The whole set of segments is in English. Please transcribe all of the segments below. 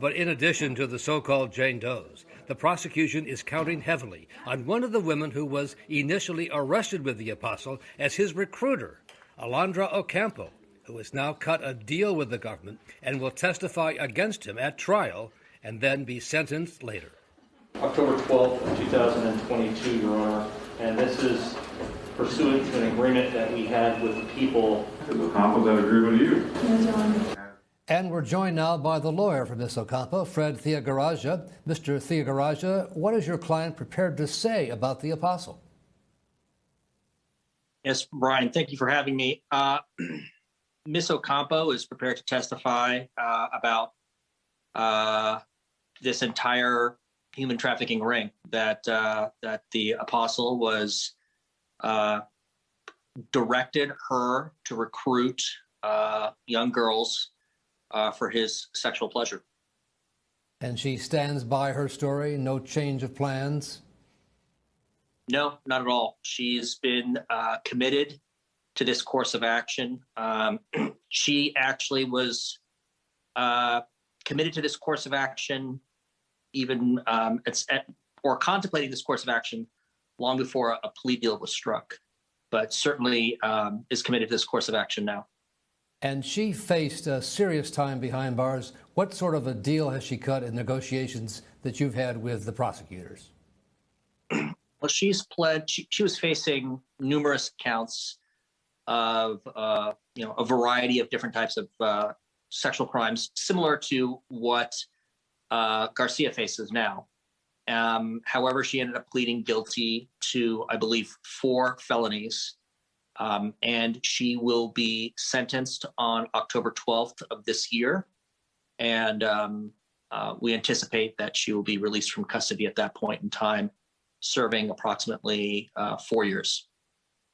But in addition to the so-called Jane Does, the prosecution is counting heavily on one of the women who was initially arrested with the apostle as his recruiter, Alondra Ocampo, who has now cut a deal with the government and will testify against him at trial and then be sentenced later. October 12th, 2022, Your Honor, and this is pursuant to an agreement that we had with the people. Does Ocampo that agree with you? Yes, Your Honor. And we're joined now by the lawyer for Ms. Ocampo, Fred Thiagaraja. Mr. Thiagaraja, what is your client prepared to say about the apostle? Yes, Brian, thank you for having me. Ms. Ocampo is prepared to testify about this entire human trafficking ring that the apostle was directed her to recruit young girls for his sexual pleasure. And she stands by her story, no change of plans? No, not at all. She's been committed to this course of action. She actually was committed to this course of action, even or contemplating this course of action long before a plea deal was struck, but certainly is committed to this course of action now. And she faced a serious time behind bars. What sort of a deal has she cut in negotiations that you've had with the prosecutors? Well, she's pled. She was facing numerous counts of a variety of different types of sexual crimes, similar to what Garcia faces now. However, she ended up pleading guilty to, I believe, 4 felonies. And she will be sentenced on October 12th of this year. And we anticipate that she will be released from custody at that point in time, serving approximately 4 years.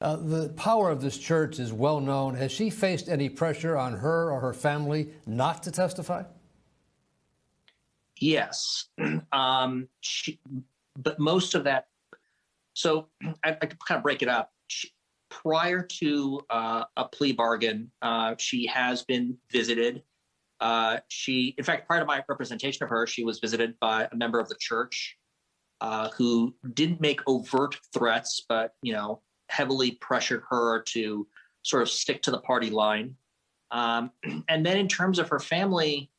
The power of this church is well known. Has she faced any pressure on her or her family not to testify? Yes. But most of that, so I could kind of break it up. Prior to a plea bargain, she has been visited. In fact, prior to my representation of her, she was visited by a member of the church who didn't make overt threats, but, heavily pressured her to sort of stick to the party line. And then in terms of her family,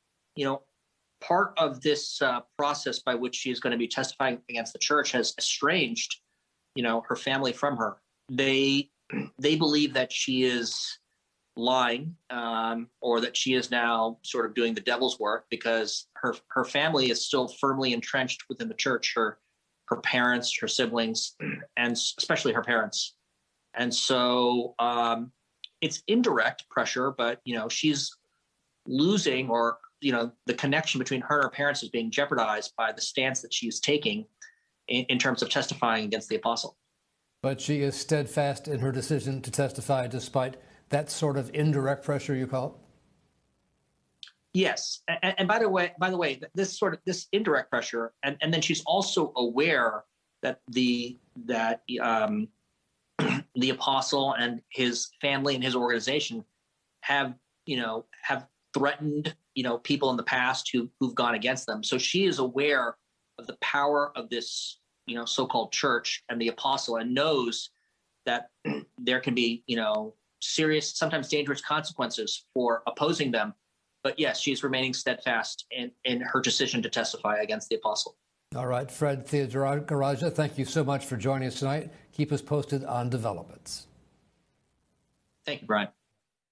part of this process by which she is going to be testifying against the church has estranged, her family from her. They believe that she is lying, or that she is now sort of doing the devil's work, because her family is still firmly entrenched within the church, her parents, her siblings, and especially her parents. And so it's indirect pressure, but, she's losing, or, the connection between her and her parents is being jeopardized by the stance that she's taking in terms of testifying against the apostle. But she is steadfast in her decision to testify despite that sort of indirect pressure, you call it? Yes. And by the way, this indirect pressure, and then she's also aware that the apostle and his family and his organization have threatened, people in the past who've gone against them. So she is aware of the power of this, so-called church and the apostle, and knows that there can be, serious, sometimes dangerous consequences for opposing them. But yes, she's remaining steadfast in her decision to testify against the apostle. All right, Fred Thiagaraja, thank you so much for joining us tonight. Keep us posted on developments. Thank you, Brian.